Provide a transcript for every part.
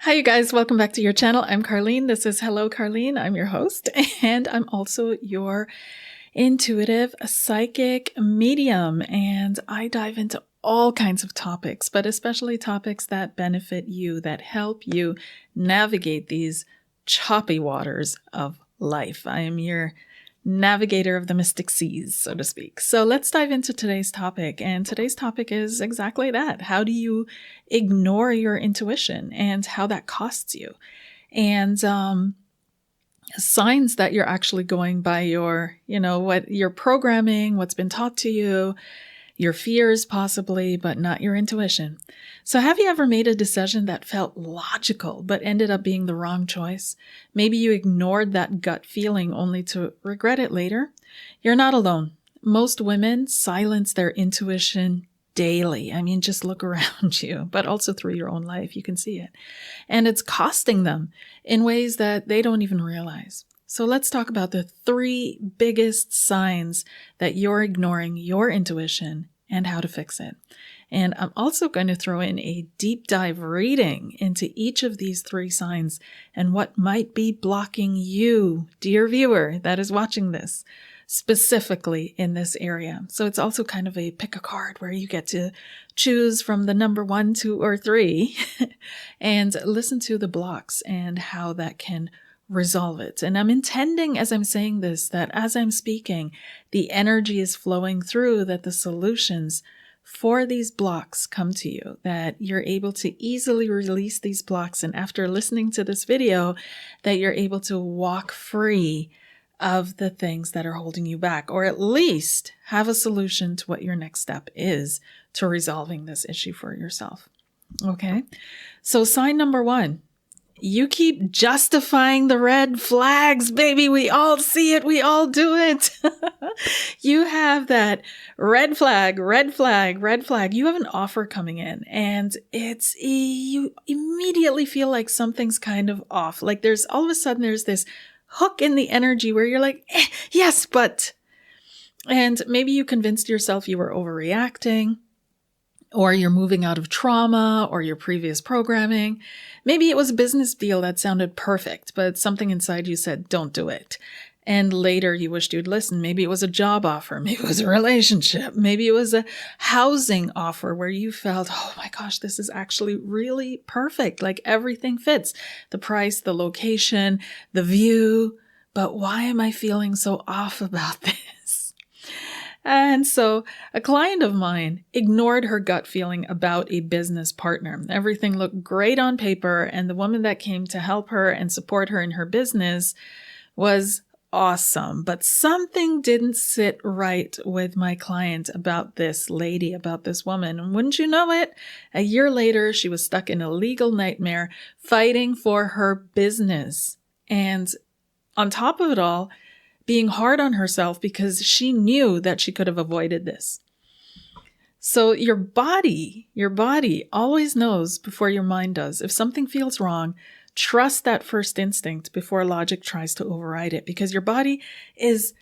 Hi, you guys. Welcome back to your channel. I'm Karleen. This is Hello Karleen. I'm your host, and I'm also your intuitive psychic medium. And I dive into all kinds of topics, but especially topics that benefit you, that help you navigate these choppy waters of life. I am your navigator of the mystic seas, so to speak. So let's dive into today's topic. And today's topic is exactly that. How do you ignore your intuition and how that costs you? And signs that you're actually going by your, what your programming, what's been taught to you, your fears possibly, but not your intuition. So have you ever made a decision that felt logical, but ended up being the wrong choice? Maybe you ignored that gut feeling only to regret it later. You're not alone. Most women silence their intuition daily. I mean, just look around you, but also through your own life, you can see it. And it's costing them in ways that they don't even realize. So let's talk about the 3 biggest signs that you're ignoring your intuition and how to fix it. And I'm also going to throw in a deep dive reading into each of these 3 signs and what might be blocking you, dear viewer, that is watching this, specifically in this area. So it's also kind of a pick a card where you get to choose from the number 1, 2, or 3 and listen to the blocks and how that can resolve it. And I'm intending, as I'm saying this, that as I'm speaking, the energy is flowing through, that the solutions for these blocks come to you, that you're able to easily release these blocks. And after listening to this video, that you're able to walk free of the things that are holding you back, or at least have a solution to what your next step is to resolving this issue for yourself. Okay. So sign number 1. You keep justifying the red flags, baby. We all see it. We all do it. You have that red flag, red flag, red flag. You have an offer coming in and you immediately feel like something's kind of off. Like all of a sudden there's this hook in the energy where you're like, yes, but, and maybe you convinced yourself you were overreacting, or you're moving out of trauma or your previous programming. Maybe it was a business deal that sounded perfect, but something inside you said, don't do it. And later you wished you'd listen. Maybe it was a job offer. Maybe it was a relationship. Maybe it was a housing offer where you felt, oh my gosh, this is actually really perfect. Like everything fits. The price, the location, the view. But why am I feeling so off about this? And so a client of mine ignored her gut feeling about a business partner. Everything looked great on paper, and the woman that came to help her and support her in her business was awesome. But something didn't sit right with my client about this lady, about this woman. And wouldn't you know it, a year later, she was stuck in a legal nightmare fighting for her business. And on top of it all, being hard on herself because she knew that she could have avoided this. So your body always knows before your mind does. If something feels wrong, trust that first instinct before logic tries to override it, because your body is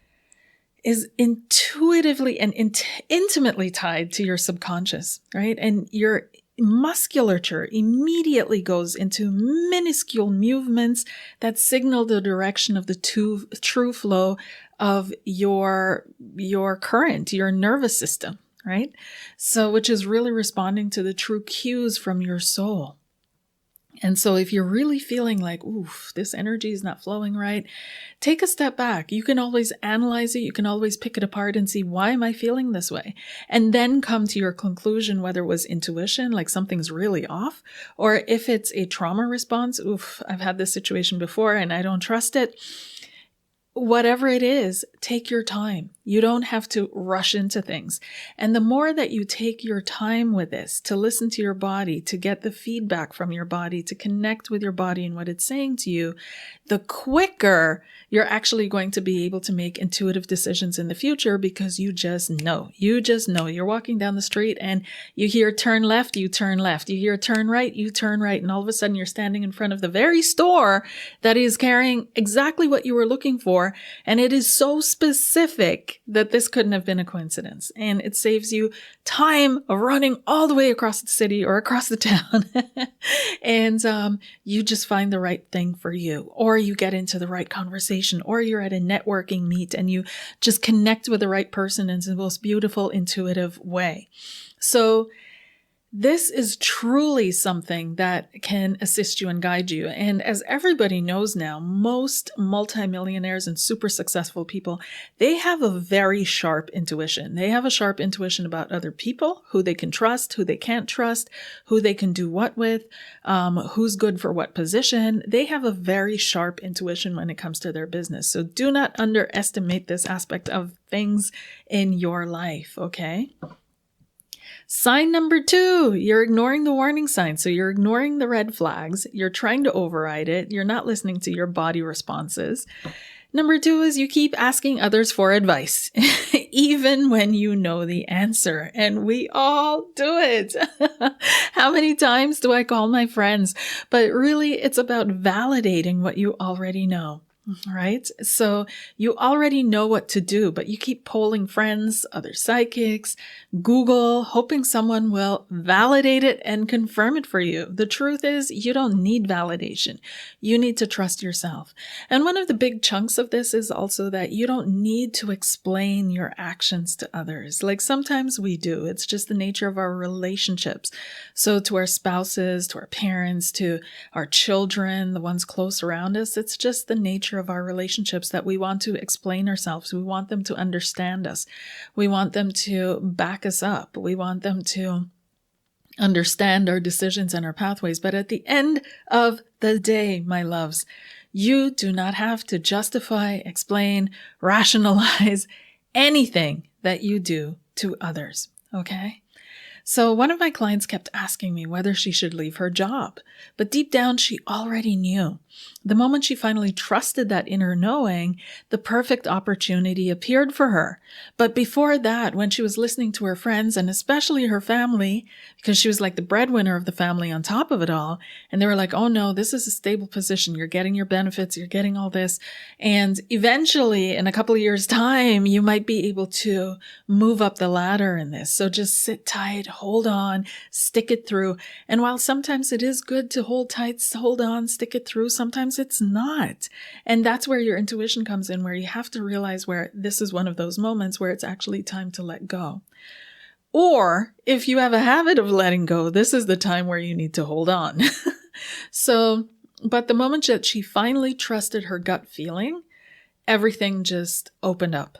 intuitively and intimately tied to your subconscious, right? And your musculature immediately goes into minuscule movements that signal the direction of the true flow of your current, your nervous system, right? So, which is really responding to the true cues from your soul. And so if you're really feeling like, oof, this energy is not flowing right, take a step back. You can always analyze it. You can always pick it apart and see, why am I feeling this way? And then come to your conclusion, whether it was intuition, like something's really off, or if it's a trauma response, oof, I've had this situation before and I don't trust it. Whatever it is, take your time. You don't have to rush into things. And the more that you take your time with this, to listen to your body, to get the feedback from your body, to connect with your body and what it's saying to you, the quicker you're actually going to be able to make intuitive decisions in the future, because you just know. You just know. You're walking down the street and you hear turn left, you turn left. You hear turn right, you turn right. And all of a sudden you're standing in front of the very store that is carrying exactly what you were looking for, for. And it is so specific that this couldn't have been a coincidence. And it saves you time of running all the way across the city or across the town. And you just find the right thing for you, or you get into the right conversation, or you're at a networking meet and you just connect with the right person in the most beautiful, intuitive way. So this is truly something that can assist you and guide you. And as everybody knows now, most multimillionaires and super successful people, they have a very sharp intuition. They have a sharp intuition about other people, who they can trust, who they can't trust, who they can do what with, who's good for what position. They have a very sharp intuition when it comes to their business. So do not underestimate this aspect of things in your life, okay? Sign number 2, you're ignoring the warning signs. So you're ignoring the red flags. You're trying to override it. You're not listening to your body responses. Number 2 is you keep asking others for advice, even when you know the answer. And we all do it. How many times do I call my friends? But really, it's about validating what you already know. Right? So you already know what to do, but you keep polling friends, other psychics, Google, hoping someone will validate it and confirm it for you. The truth is, you don't need validation. You need to trust yourself. And one of the big chunks of this is also that you don't need to explain your actions to others. Like sometimes we do. It's just the nature of our relationships. So to our spouses, to our parents, to our children, the ones close around us, it's just the nature of our relationships that we want to explain ourselves. We want them to understand us. We want them to back us up. We want them to understand our decisions and our pathways. But at the end of the day, my loves, you do not have to justify, explain, rationalize anything that you do to others. Okay? So one of my clients kept asking me whether she should leave her job, but deep down she already knew. The moment she finally trusted that inner knowing, the perfect opportunity appeared for her. But before that, when she was listening to her friends and especially her family, because she was like the breadwinner of the family on top of it all, and they were like, oh no, this is a stable position. You're getting your benefits. You're getting all this. And eventually, in a couple of years' time, you might be able to move up the ladder in this. So just sit tight, hold on, stick it through. And while sometimes it is good to hold tight, hold on, stick it through, sometimes it's not. And that's where your intuition comes in, where you have to realize where this is one of those moments where it's actually time to let go. Or if you have a habit of letting go, this is the time where you need to hold on. But the moment that she finally trusted her gut feeling, everything just opened up.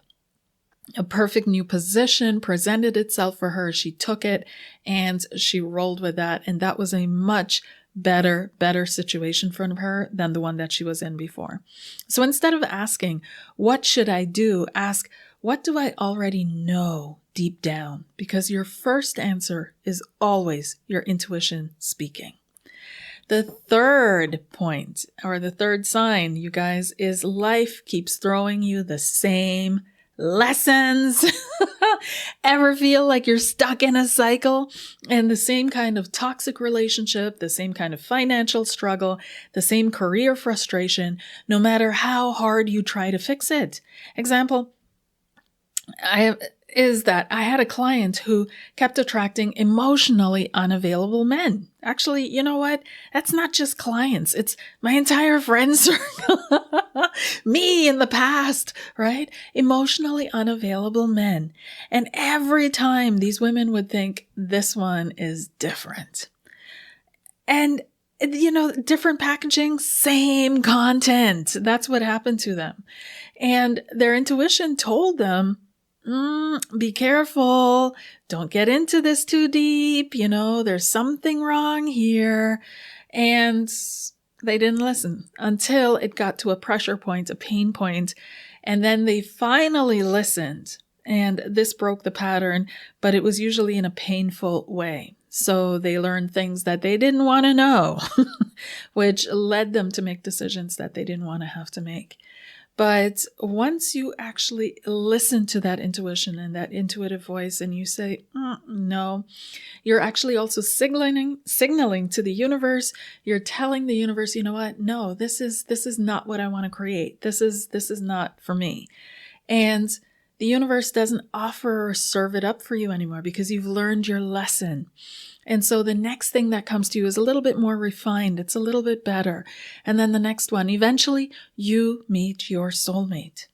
A perfect new position presented itself for her. She took it and she rolled with that. And that was a much better situation for her than the one that she was in before. So instead of asking, what should I do? Ask, what do I already know deep down? Because your first answer is always your intuition speaking. The third point, or the third sign, you guys, is life keeps throwing you the same lessons. Ever feel like you're stuck in a cycle and the same kind of toxic relationship, the same kind of financial struggle, the same career frustration, no matter how hard you try to fix it? Example, I had a client who kept attracting emotionally unavailable men. Actually, you know what? That's not just clients. It's my entire friend circle. Me in the past, right? Emotionally unavailable men. And every time these women would think, this one is different. And different packaging, same content. That's what happened to them. And their intuition told them, be careful. Don't get into this too deep. There's something wrong here. And they didn't listen until it got to a pressure point, a pain point. And then they finally listened. And this broke the pattern, but it was usually in a painful way. So they learned things that they didn't want to know, which led them to make decisions that they didn't want to have to make. But once you actually listen to that intuition and that intuitive voice and you say, no, you're actually also signaling to the universe. You're telling the universe, you know what? No, this is not what I want to create. This is not for me. And the universe doesn't offer or serve it up for you anymore because you've learned your lesson. And so the next thing that comes to you is a little bit more refined. It's a little bit better. And then the next one, eventually you meet your soulmate.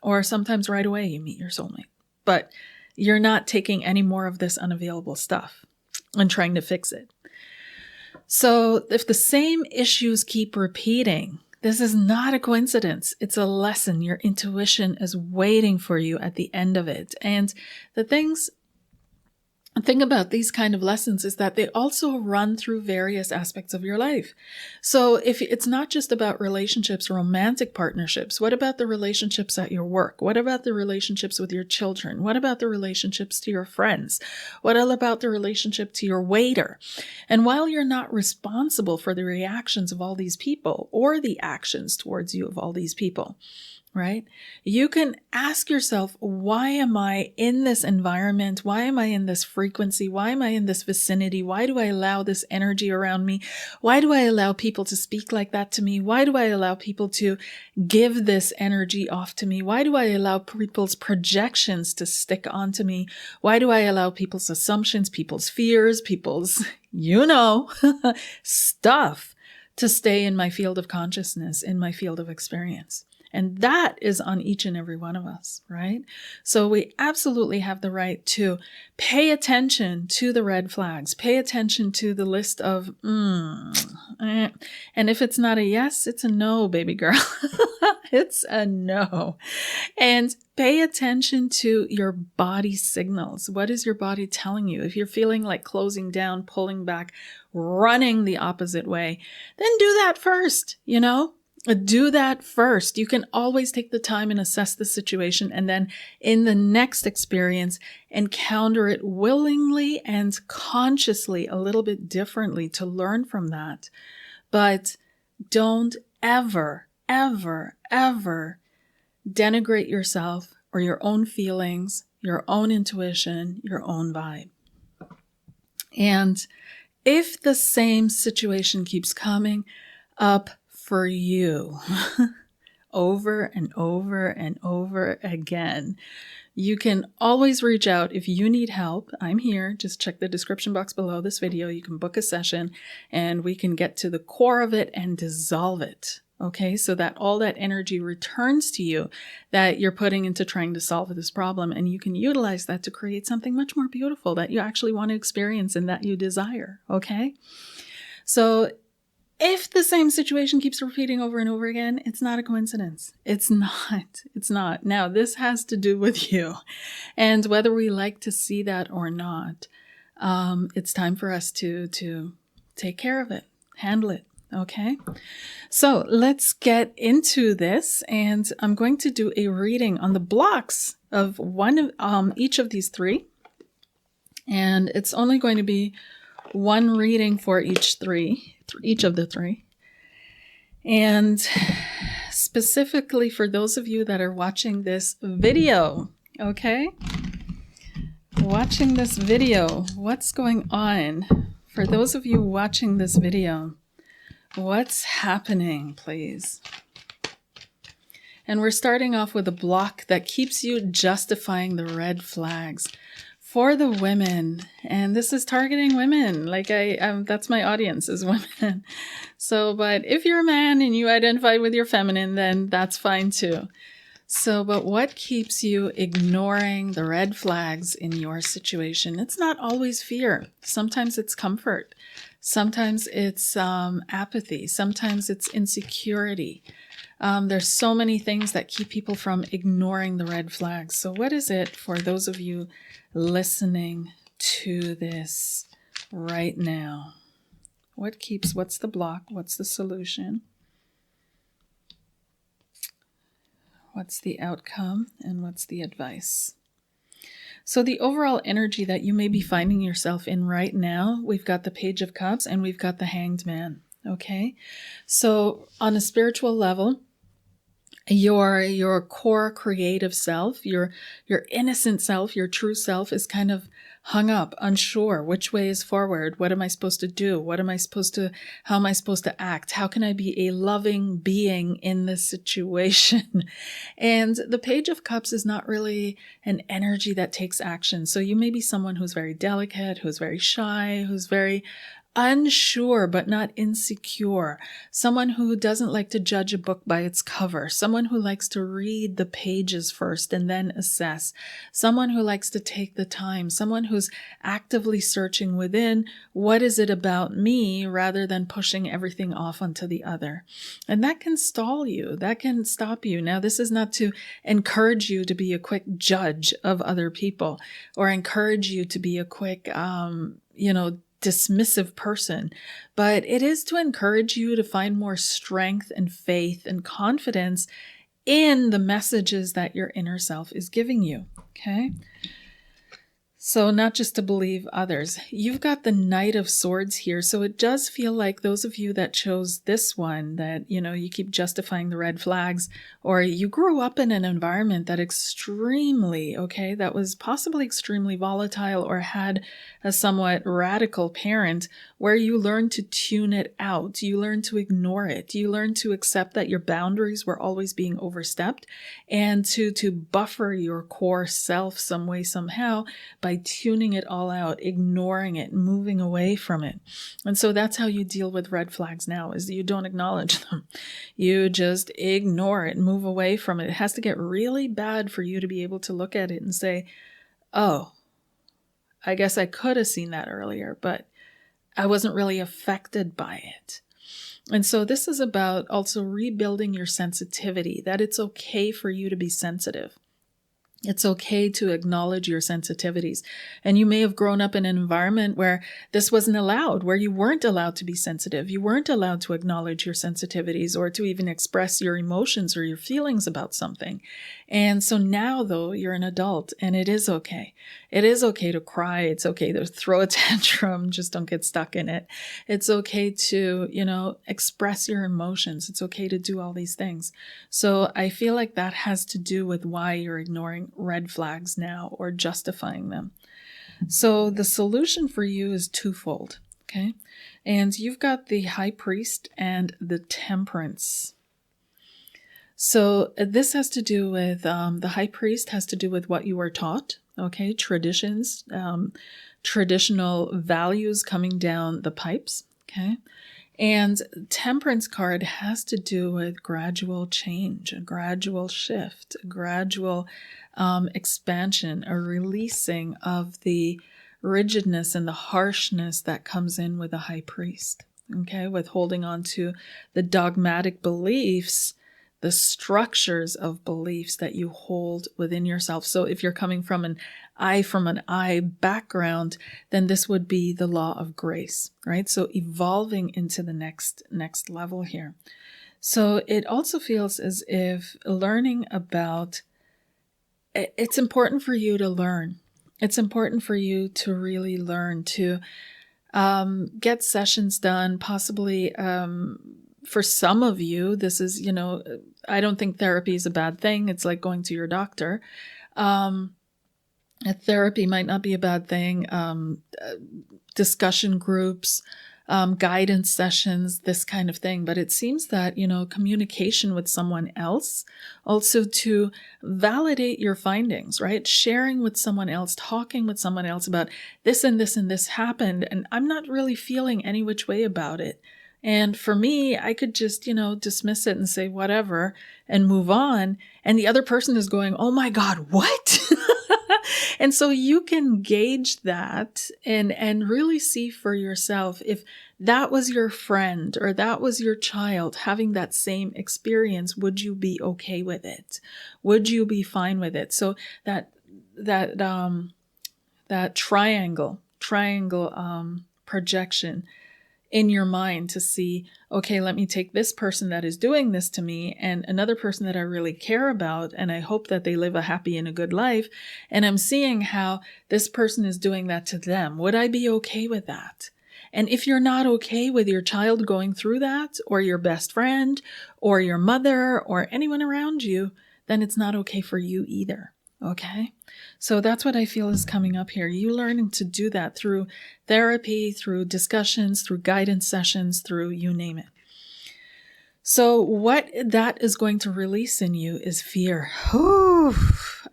Or sometimes right away you meet your soulmate. But you're not taking any more of this unavailable stuff and trying to fix it. So if the same issues keep repeating, this is not a coincidence. It's a lesson. Your intuition is waiting for you at the end of it. And the thing about these kind of lessons is that they also run through various aspects of your life. So if it's not just about relationships, romantic partnerships, what about the relationships at your work? What about the relationships with your children? What about the relationships to your friends? What about the relationship to your waiter? And while you're not responsible for the reactions of all these people or the actions towards you of all these people, right? You can ask yourself, why am I in this environment? Why am I in this frequency? Why am I in this vicinity? Why do I allow this energy around me? Why do I allow people to speak like that to me? Why do I allow people to give this energy off to me? Why do I allow people's projections to stick onto me? Why do I allow people's assumptions, people's fears, people's, stuff to stay in my field of consciousness, in my field of experience? And that is on each and every one of us, right? So we absolutely have the right to pay attention to the red flags, pay attention to the list of, and if it's not a yes, it's a no, baby girl. It's a no. And pay attention to your body signals. What is your body telling you? If you're feeling like closing down, pulling back, running the opposite way, then do that first, Do that first. You can always take the time and assess the situation, and then in the next experience, encounter it willingly and consciously a little bit differently to learn from that. But don't ever, ever, ever denigrate yourself or your own feelings, your own intuition, your own vibe. And if the same situation keeps coming up for you over and over and over again, you can always reach out if you need help. I'm here. Just check the description box below this video. You can book a session and we can get to the core of it and dissolve it. Okay, so that all that energy returns to you that you're putting into trying to solve this problem, and you can utilize that to create something much more beautiful that you actually want to experience and that you desire. Okay, so if the same situation keeps repeating over and over again, it's not a coincidence. It's not. Now, this has to do with you. And whether we like to see that or not, it's time for us to take care of it, handle it. Okay, so let's get into this, and I'm going to do a reading on the blocks of one of each of these three, and it's only going to be one reading for each of the three, and specifically for those of you that are watching this video. Okay, watching this video, what's going on? For those of you watching this video, what's happening, please? And we're starting off with a block that keeps you justifying the red flags for the women. And this is targeting women. Like that's my audience, is women. So, but if you're a man and you identify with your feminine, then that's fine too. So, but what keeps you ignoring the red flags in your situation? It's not always fear. Sometimes it's comfort. Sometimes it's apathy. Sometimes it's insecurity. There's so many things that keep people from ignoring the red flags. So what is it for those of you listening to this right now? What's the block? What's the solution? What's the outcome? And what's the advice? So the overall energy that you may be finding yourself in right now, we've got the Page of Cups and we've got the Hanged Man. Okay, so on a spiritual level, Your core creative self, your innocent self, your true self is kind of hung up, unsure which way is forward. What am I supposed to do? How am I supposed to act? How can I be a loving being in this situation? And the Page of Cups is not really an energy that takes action. So you may be someone who's very delicate, who's very shy, who's very unsure but not insecure, someone who doesn't like to judge a book by its cover, someone who likes to read the pages first and then assess, someone who likes to take the time, someone who's actively searching within, what is it about me, rather than pushing everything off onto the other. And that can stall you, that can stop you. Now, this is not to encourage you to be a quick judge of other people or encourage you to be a quick, dismissive person, but it is to encourage you to find more strength and faith and confidence in the messages that your inner self is giving you. Okay. So not just to believe others. You've got the Knight of Swords here. So it does feel like those of you that chose this one, that, you keep justifying the red flags, or you grew up in an environment that that was possibly extremely volatile, or had a somewhat radical parent, where you learned to tune it out. You learned to ignore it. You learned to accept that your boundaries were always being overstepped, and to buffer your core self some way, somehow, by tuning it all out, ignoring it, moving away from it. And so that's how you deal with red flags now, is you don't acknowledge them. You just ignore it, move away from it. It has to get really bad for you to be able to look at it and say, oh, I guess I could have seen that earlier, but I wasn't really affected by it. And so this is about also rebuilding your sensitivity, that it's okay for you to be sensitive. It's okay to acknowledge your sensitivities. And you may have grown up in an environment where this wasn't allowed, where you weren't allowed to be sensitive. You weren't allowed to acknowledge your sensitivities or to even express your emotions or your feelings about something. And so now, though, you're an adult, and it is okay. It is okay to cry. It's okay to throw a tantrum. Just don't get stuck in it. It's okay to, express your emotions. It's okay to do all these things. So I feel like that has to do with why you're ignoring red flags now or justifying them. So the solution for you is twofold, okay? And you've got the High Priest and the Temperance. So this has to do with, the High Priest has to do with what you were taught, okay? Traditions, traditional values coming down the pipes, okay? And Temperance card has to do with gradual change, a gradual shift, a gradual expansion, a releasing of the rigidness and the harshness that comes in with a High Priest, okay? With holding on to the dogmatic beliefs, the structures of beliefs that you hold within yourself. So if you're coming from an I background, then this would be the law of grace, right? So evolving into the next level here. So it also feels as if learning about, it's important for you to learn. It's important for you to really learn to get sessions done, possibly for some of you, this is, I don't think therapy is a bad thing. It's like going to your doctor. Therapy might not be a bad thing. Discussion groups, guidance sessions, this kind of thing. But it seems that, communication with someone else, also to validate your findings, right? Sharing with someone else, talking with someone else about this and this and this happened, and I'm not really feeling any which way about it. And for me, I could just, dismiss it and say whatever and move on. And the other person is going, oh my God, what? And so you can gauge that and really see for yourself if that was your friend or that was your child having that same experience, would you be okay with it? Would you be fine with it? So that triangle projection in your mind to see, okay, let me take this person that is doing this to me and another person that I really care about, and I hope that they live a happy and a good life, and I'm seeing how this person is doing that to them. Would I be okay with that? And if you're not okay with your child going through that, or your best friend, or your mother, or anyone around you, then it's not okay for you either. Okay? So that's what I feel is coming up here. You learning to do that through therapy, through discussions, through guidance sessions, through you name it. So what that is going to release in you is fear.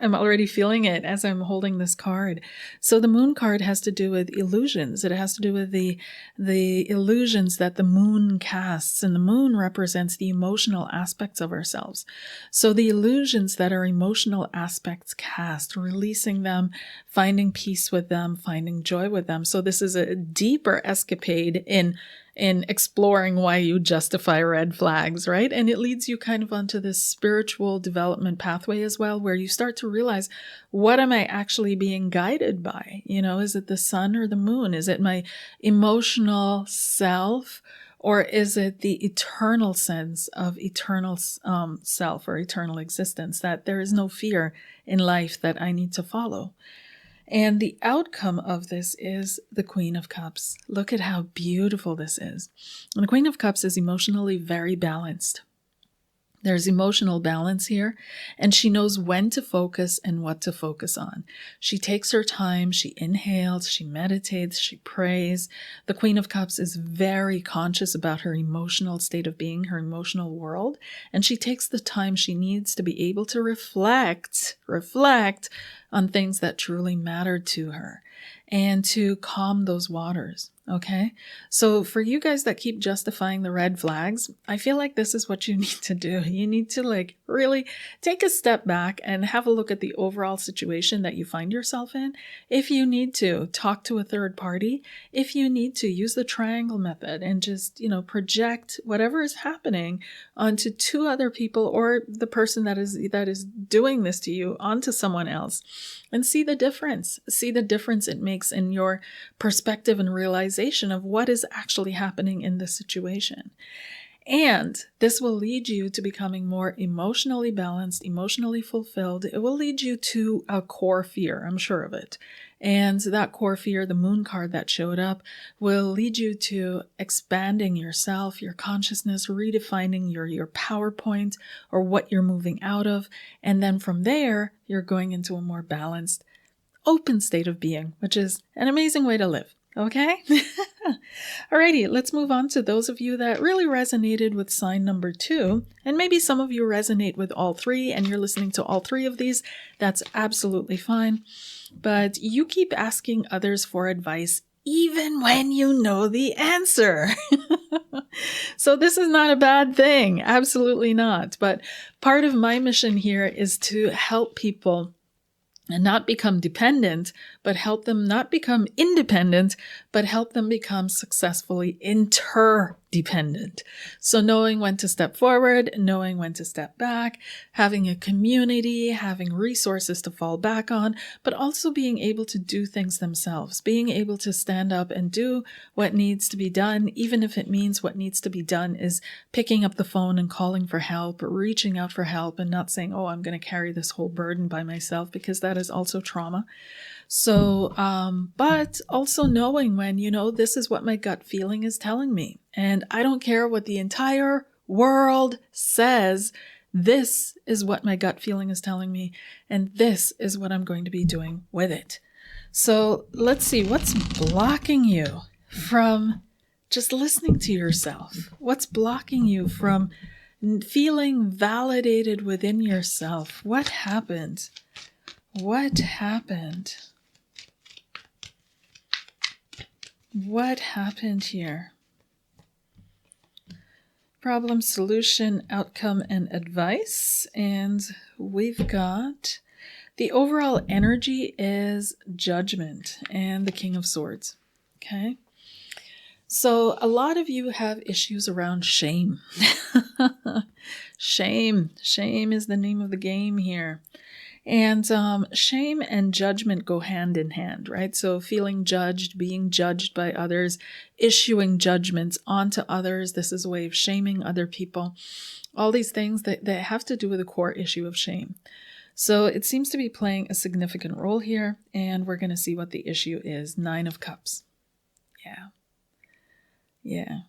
I'm already feeling it as I'm holding this card. So the moon card has to do with illusions. It has to do with the illusions that the moon casts, and the moon represents the emotional aspects of ourselves. So the illusions that our emotional aspects cast, releasing them, finding peace with them, finding joy with them. So this is a deeper escapade in exploring why you justify red flags, right? And it leads you kind of onto this spiritual development pathway as well, where you start to realize, what am I actually being guided by? Is it the sun or the moon? Is it my emotional self? Or is it the eternal sense of eternal self or eternal existence, that there is no fear in life that I need to follow? And the outcome of this is the Queen of Cups. Look at how beautiful this is. And the Queen of Cups is emotionally very balanced. There's emotional balance here, and she knows when to focus and what to focus on. She takes her time, she inhales, she meditates, she prays. The Queen of Cups is very conscious about her emotional state of being, her emotional world, and she takes the time she needs to be able to reflect on things that truly matter to her and to calm those waters. Okay. So for you guys that keep justifying the red flags, I feel like this is what you need to do. You need to really take a step back and have a look at the overall situation that you find yourself in. If you need to, talk to a third party. If you need to, use the triangle method and just, project whatever is happening onto two other people, or the person that is doing this to you onto someone else, and see the difference. See the difference it makes in your perspective and realization of what is actually happening in this situation. And this will lead you to becoming more emotionally balanced, emotionally fulfilled. It will lead you to a core fear, I'm sure of it. And that core fear, the moon card that showed up, will lead you to expanding yourself, your consciousness, redefining your PowerPoint or what you're moving out of. And then from there, you're going into a more balanced, open state of being, which is an amazing way to live. Okay? Alrighty, let's move on to those of you that really resonated with sign number 2. And maybe some of you resonate with all 3 and you're listening to all 3 of these. That's absolutely fine. But you keep asking others for advice even when you know the answer. So this is not a bad thing. Absolutely not. But part of my mission here is to help people and not become dependent, but help them not become independent, but help them become successfully interdependent. So knowing when to step forward, knowing when to step back, having a community, having resources to fall back on, but also being able to do things themselves, being able to stand up and do what needs to be done, even if it means what needs to be done is picking up the phone and calling for help, or reaching out for help, and not saying, oh, I'm going to carry this whole burden by myself, because that is also trauma. So, but also knowing when, this is what my gut feeling is telling me. And I don't care what the entire world says. This is what my gut feeling is telling me. And this is what I'm going to be doing with it. So let's see, what's blocking you from just listening to yourself? What's blocking you from feeling validated within yourself? What happened? What happened? What happened here? Problem, solution, outcome, and advice. And we've got the overall energy is judgment and the King of Swords. Okay. So a lot of you have issues around shame. Shame is the name of the game here. And shame and judgment go hand in hand, right? So feeling judged, being judged by others, issuing judgments onto others. This is a way of shaming other people. All these things that have to do with the core issue of shame. So it seems to be playing a significant role here. And we're going to see what the issue is. 9 of Cups. Yeah. Yeah.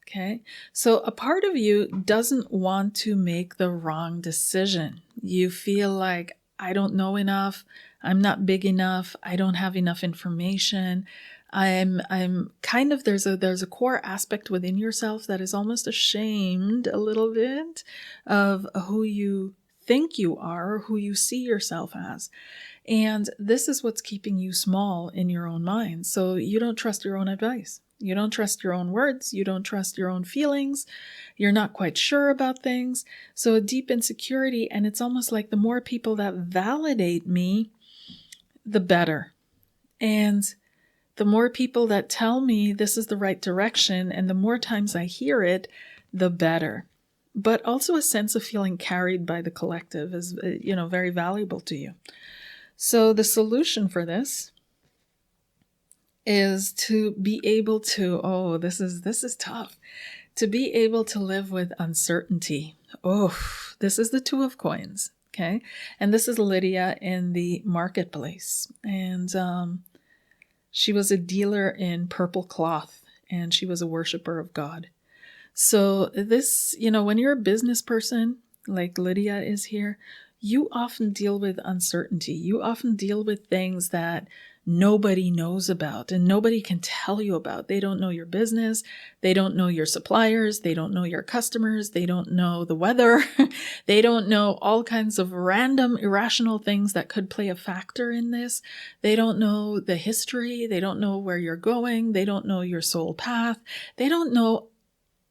Okay. So a part of you doesn't want to make the wrong decision. You feel like, I don't know enough. I'm not big enough. I don't have enough information. I'm kind of, there's a core aspect within yourself that is almost ashamed a little bit of who you think you are, or who you see yourself as. And this is what's keeping you small in your own mind. So you don't trust your own advice. You don't trust your own words. You don't trust your own feelings. You're not quite sure about things. So a deep insecurity. And it's almost like the more people that validate me, the better. And the more people that tell me this is the right direction, and the more times I hear it, the better. But also a sense of feeling carried by the collective is, very valuable to you. So the solution for this is to be able to, this is tough, to be able to live with uncertainty. This is the Two of Coins, okay? And this is Lydia in the marketplace. And she was a dealer in purple cloth, and she was a worshiper of God. So this, when you're a business person, like Lydia is here, you often deal with uncertainty. You often deal with things that nobody knows about and nobody can tell you about. They don't know your business. They don't know your suppliers. They don't know your customers. They don't know the weather. They don't know all kinds of random, irrational things that could play a factor in this. They don't know the history. They don't know where you're going. They don't know your soul path. They don't know.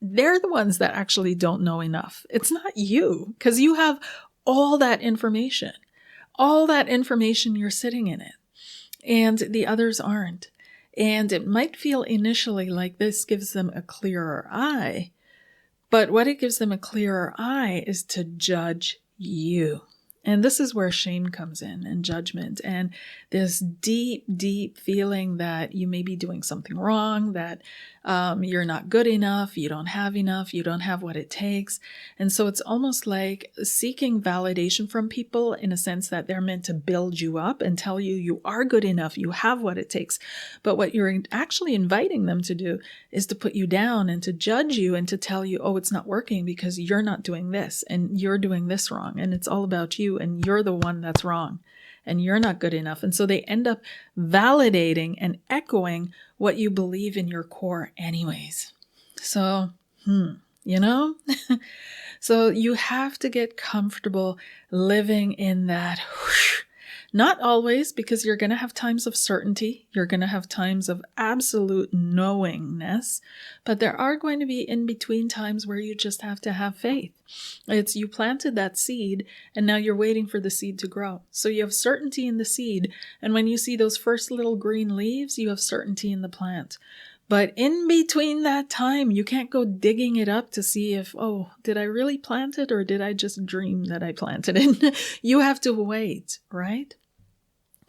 They're the ones that actually don't know enough. It's not you, because you have all that information. All that information, you're sitting in it. And the others aren't. And it might feel initially like this gives them a clearer eye. But what it gives them a clearer eye is to judge you. And this is where shame comes in, and judgment, and this deep, deep feeling that you may be doing something wrong, that you're not good enough, you don't have enough, you don't have what it takes. And so it's almost like seeking validation from people in a sense that they're meant to build you up and tell you you are good enough, you have what it takes. But what you're actually inviting them to do is to put you down and to judge you and to tell you, oh, it's not working because you're not doing this and you're doing this wrong. And it's all about you and you're the one that's wrong and you're not good enough. And so they end up validating and echoing what you believe in your core anyways. So, so you have to get comfortable living in that. Not always, because you're going to have times of certainty. You're going to have times of absolute knowingness, but there are going to be in between times where you just have to have faith. It's you planted that seed and now you're waiting for the seed to grow. So you have certainty in the seed. And when you see those first little green leaves, you have certainty in the plant. But in between that time, you can't go digging it up to see if, did I really plant it or did I just dream that I planted it? You have to wait, right?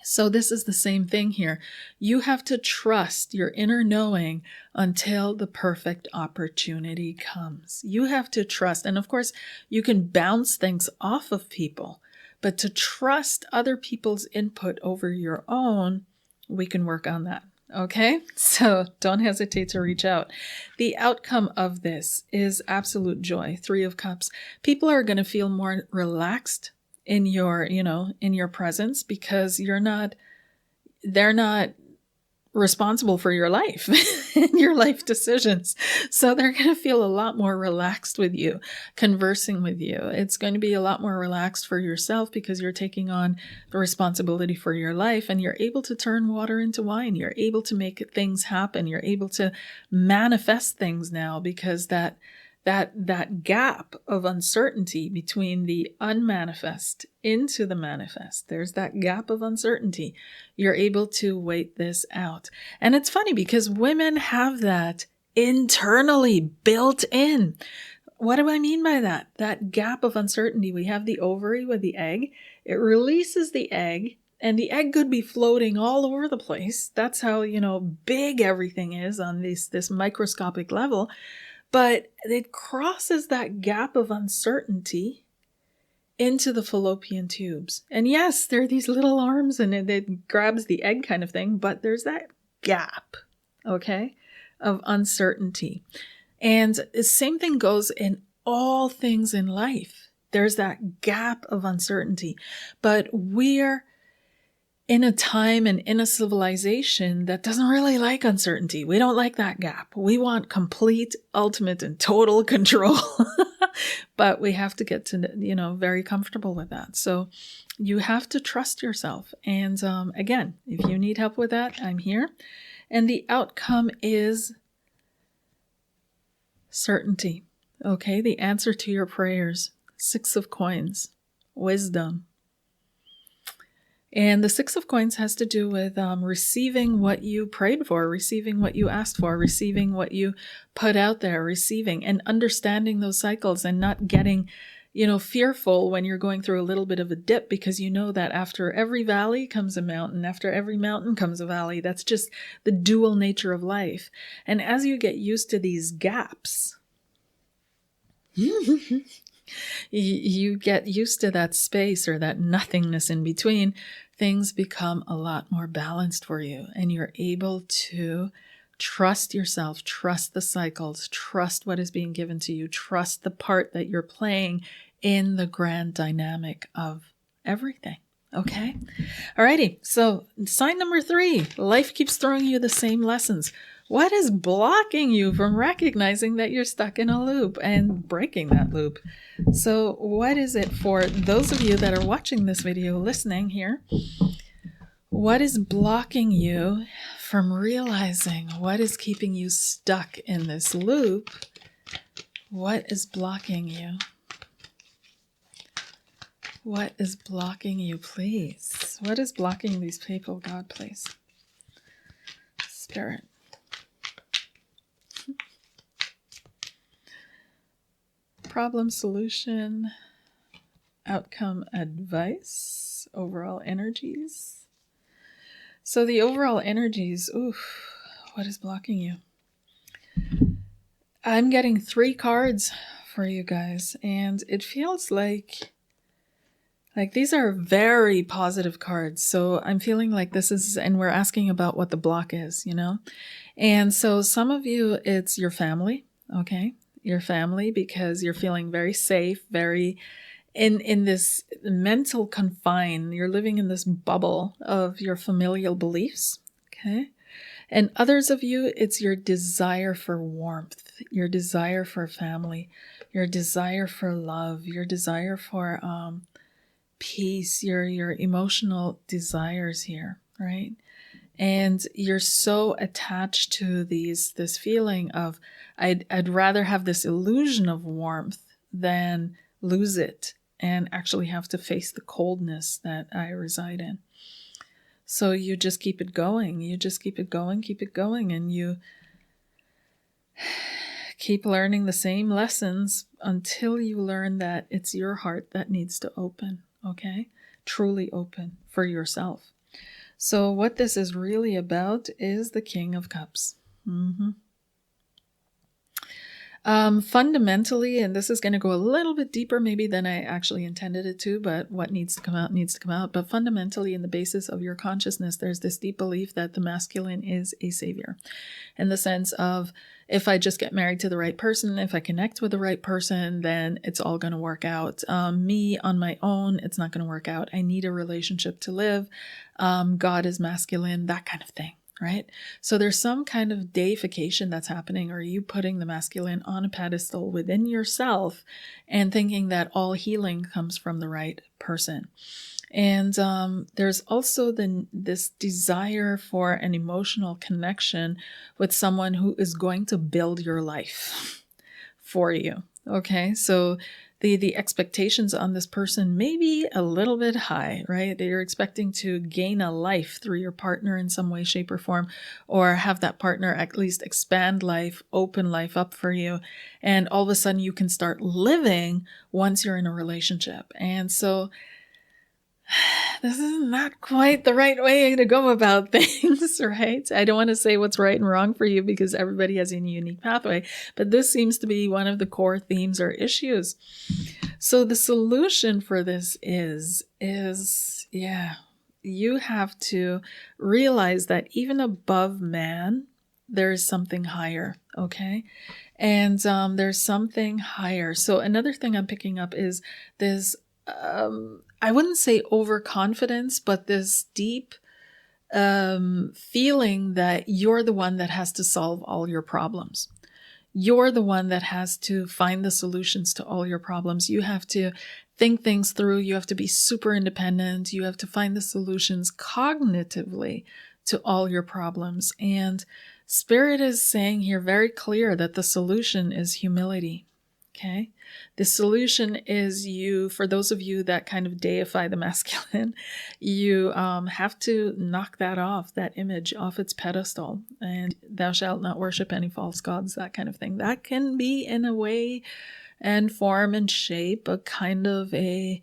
So this is the same thing here. You have to trust your inner knowing until the perfect opportunity comes. You have to trust. And of course, you can bounce things off of people, but to trust other people's input over your own, we can work on that. Okay, so don't hesitate to reach out. The outcome of this is absolute joy. 3 of Cups. People are going to feel more relaxed in your, in your presence because they're not responsible for your life and your life decisions. So they're going to feel a lot more relaxed with you, conversing with you. It's going to be a lot more relaxed for yourself because you're taking on the responsibility for your life and you're able to turn water into wine. You're able to make things happen. You're able to manifest things now because that gap of uncertainty between the unmanifest into the manifest, there's that gap of uncertainty. You're able to wait this out. And it's funny because women have that internally built in. What do I mean by that? That gap of uncertainty. We have the ovary with the egg. It releases the egg. And the egg could be floating all over the place. That's how, big everything is on this microscopic level. But it crosses that gap of uncertainty into the fallopian tubes. And yes, there are these little arms and it grabs the egg kind of thing, but there's that gap, okay, of uncertainty. And the same thing goes in all things in life. There's that gap of uncertainty. But we're in a time and in a civilization that doesn't really like uncertainty. We don't like that gap. We want complete, ultimate, and total control. But we have to get to, very comfortable with that. So you have to trust yourself. And again, if you need help with that, I'm here. And the outcome is certainty. Okay, the answer to your prayers. 6 of Coins, wisdom. And the 6 of Coins has to do with receiving what you prayed for, receiving what you asked for, receiving what you put out there, receiving and understanding those cycles and not getting, fearful when you're going through a little bit of a dip, because you know that after every valley comes a mountain, after every mountain comes a valley. That's just the dual nature of life. And as you get used to these gaps, you get used to that space or that nothingness in between, things become a lot more balanced for you. And you're able to trust yourself, trust the cycles, trust what is being given to you, trust the part that you're playing in the grand dynamic of everything. Okay? Alrighty. So sign number 3, life keeps throwing you the same lessons. What is blocking you from recognizing that you're stuck in a loop and breaking that loop? So what is it for those of you that are watching this video, listening here? What is blocking you from realizing what is keeping you stuck in this loop? What is blocking you? What is blocking you, please? What is blocking these people, God, please? Spirit. Problem, solution, outcome, advice, overall energies. So the overall energies, what is blocking you? I'm getting 3 cards for you guys, and it feels like these are very positive cards. So I'm feeling like this is, and we're asking about what the block is, And so some of you, it's your family, okay? Your family, because you're feeling very safe, very in this mental confine. You're living in this bubble of your familial beliefs, okay? And others of you, it's your desire for warmth, your desire for family, your desire for love, your desire for peace, your emotional desires here, right? And you're so attached to this feeling of, I'd rather have this illusion of warmth than lose it and actually have to face the coldness that I reside in. So you just keep it going. You just keep it going, and you keep learning the same lessons until you learn that it's your heart that needs to open, okay? Truly open for yourself. So what this is really about is the King of Cups. Fundamentally, and this is going to go a little bit deeper maybe than I actually intended it to, but what needs to come out needs to come out. But fundamentally, in the basis of your consciousness, there's this deep belief that the masculine is a savior, in the sense of, if I just get married to the right person, if I connect with the right person, then it's all going to work out. Me on my own, it's not going to work out. I need a relationship to live. God is masculine, that kind of thing. Right? So there's some kind of deification that's happening, or you putting the masculine on a pedestal within yourself and thinking that all healing comes from the right person. And there's also this desire for an emotional connection with someone who is going to build your life for you. Okay, so the expectations on this person may be a little bit high, right? You're expecting to gain a life through your partner in some way, shape, or form, or have that partner at least expand life, open life up for you. And all of a sudden you can start living once you're in a relationship. And so this is not quite the right way to go about things, right? I don't want to say what's right and wrong for you, because everybody has a unique pathway, but this seems to be one of the core themes or issues. So the solution for this is you have to realize that even above man, there's something higher, okay? And there's something higher. So another thing I'm picking up is this, I wouldn't say overconfidence, but this deep feeling that you're the one that has to solve all your problems. You're the one that has to find the solutions to all your problems. You have to think things through. You have to be super independent. You have to find the solutions cognitively to all your problems. And Spirit is saying here very clear that the solution is humility. Okay. The solution is you, for those of you that kind of deify the masculine, you have to knock that off, that image off its pedestal. And thou shalt not worship any false gods, that kind of thing. That can be, in a way and form and shape, a kind of a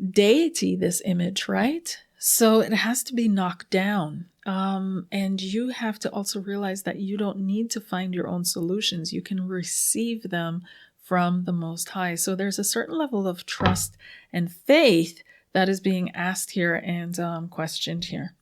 deity, this image, right? So it has to be knocked down. And you have to also realize that you don't need to find your own solutions. You can receive them from the Most High. So there's a certain level of trust and faith that is being asked here and questioned here.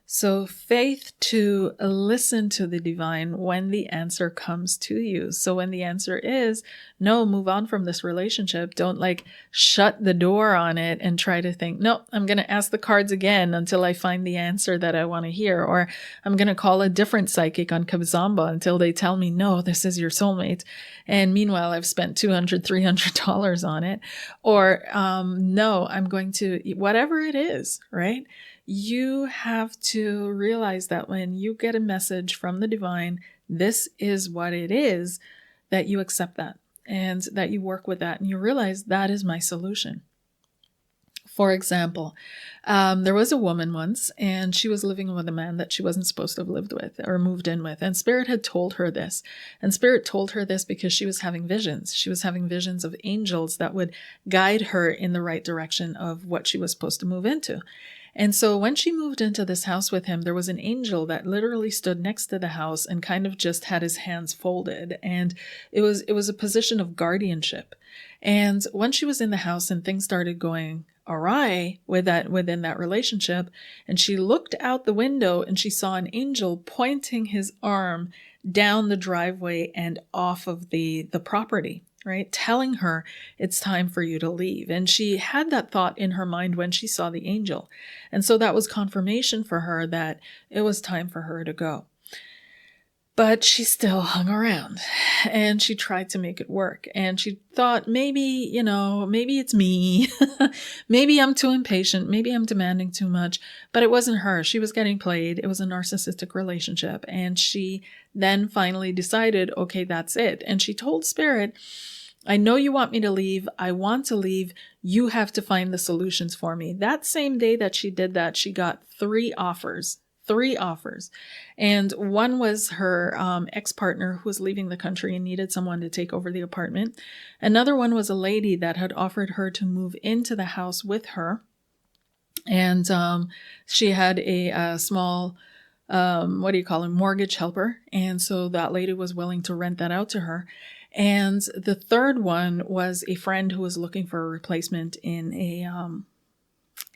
So faith to listen to the divine when the answer comes to you. So when the answer is no, move on from this relationship, don't like shut the door on it and try to think, no, I'm going to ask the cards again until I find the answer that I want to hear. Or I'm going to call a different psychic on Kabzamba until they tell me, no, this is your soulmate. And meanwhile, I've spent $200, $300 on it. Or no, I'm going to, whatever it is, right? You have to realize that when you get a message from the divine, this is what it is, that you accept that and that you work with that and you realize that is my solution. For example, there was a woman once and she was living with a man that she wasn't supposed to have lived with or moved in with. And Spirit had told her this. And Spirit told her this because she was having visions. She was having visions of angels that would guide her in the right direction of what she was supposed to move into. And so when she moved into this house with him, there was an angel that literally stood next to the house and kind of just had his hands folded. And it was a position of guardianship. And when she was in the house and things started going awry within that relationship, and she looked out the window and she saw an angel pointing his arm down the driveway and off of the property, right? Telling her it's time for you to leave. And she had that thought in her mind when she saw the angel. And so that was confirmation for her that it was time for her to go. But she still hung around and she tried to make it work. And she thought, maybe it's me. Maybe I'm too impatient. Maybe I'm demanding too much. But it wasn't her. She was getting played. It was a narcissistic relationship. And she then finally decided, okay, that's it. And she told Spirit, I know you want me to leave. I want to leave. You have to find the solutions for me. That same day that she did that, she got 3 offers. 3 offers. And one was her ex-partner who was leaving the country and needed someone to take over the apartment. Another one was a lady that had offered her to move into the house with her. And she had a small, mortgage helper. And so that lady was willing to rent that out to her. And the third one was a friend who was looking for a replacement in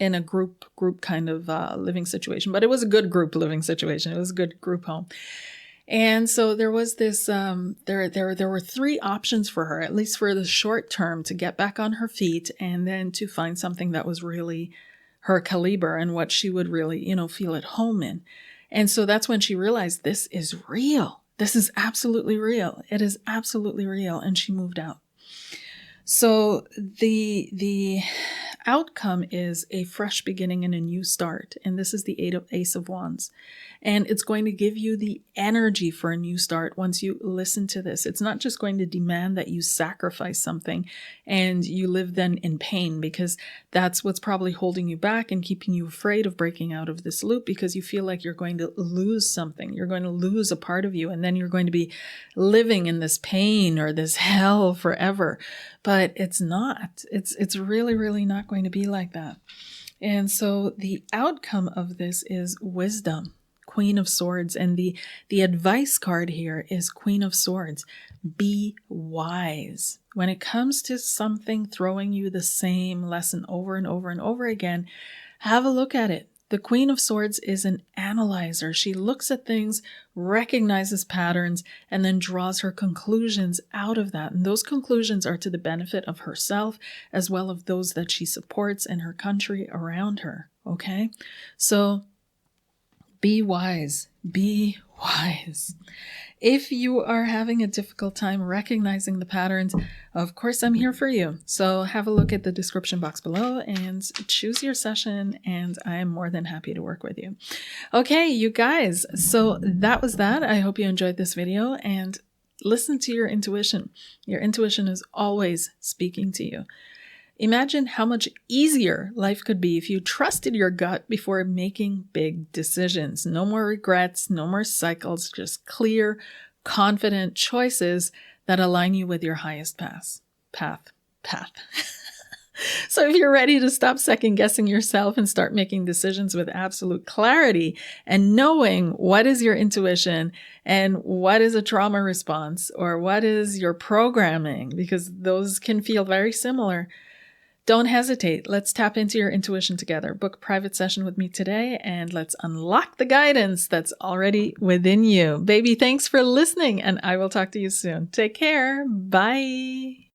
a group kind of living situation. But it was a good group living situation. It was a good group home. And so there was this, there were 3 options for her, at least for the short term, to get back on her feet and then to find something that was really her caliber and what she would really, feel at home in. And so that's when she realized this is real. This is absolutely real. It is absolutely real. And she moved out. So the outcome is a fresh beginning and a new start. And this is the Ace of Wands. And it's going to give you the energy for a new start once you listen to this. It's not just going to demand that you sacrifice something and you live then in pain, because that's what's probably holding you back and keeping you afraid of breaking out of this loop, because you feel like you're going to lose something. You're going to lose a part of you, and then you're going to be living in this pain or this hell forever. But it's not. It's really, really not going to be like that. And so the outcome of this is wisdom, Queen of Swords. And the advice card here is Queen of Swords. Be wise. When it comes to something throwing you the same lesson over and over and over again, have a look at it. The Queen of Swords is an analyzer. She looks at things, recognizes patterns, and then draws her conclusions out of that. And those conclusions are to the benefit of herself as well as those that she supports and her country around her. Okay? So be wise. Be wise. If you are having a difficult time recognizing the patterns, of course, I'm here for you. So have a look at the description box below and choose your session, and I am more than happy to work with you. Okay, you guys, so that was that. I hope you enjoyed this video, and listen to your intuition. Your intuition is always speaking to you. Imagine how much easier life could be if you trusted your gut before making big decisions. No more regrets, no more cycles, just clear, confident choices that align you with your highest path. So if you're ready to stop second guessing yourself and start making decisions with absolute clarity and knowing what is your intuition and what is a trauma response or what is your programming, because those can feel very similar, don't hesitate. Let's tap into your intuition together. Book a private session with me today, and let's unlock the guidance that's already within you. Baby, thanks for listening, and I will talk to you soon. Take care. Bye.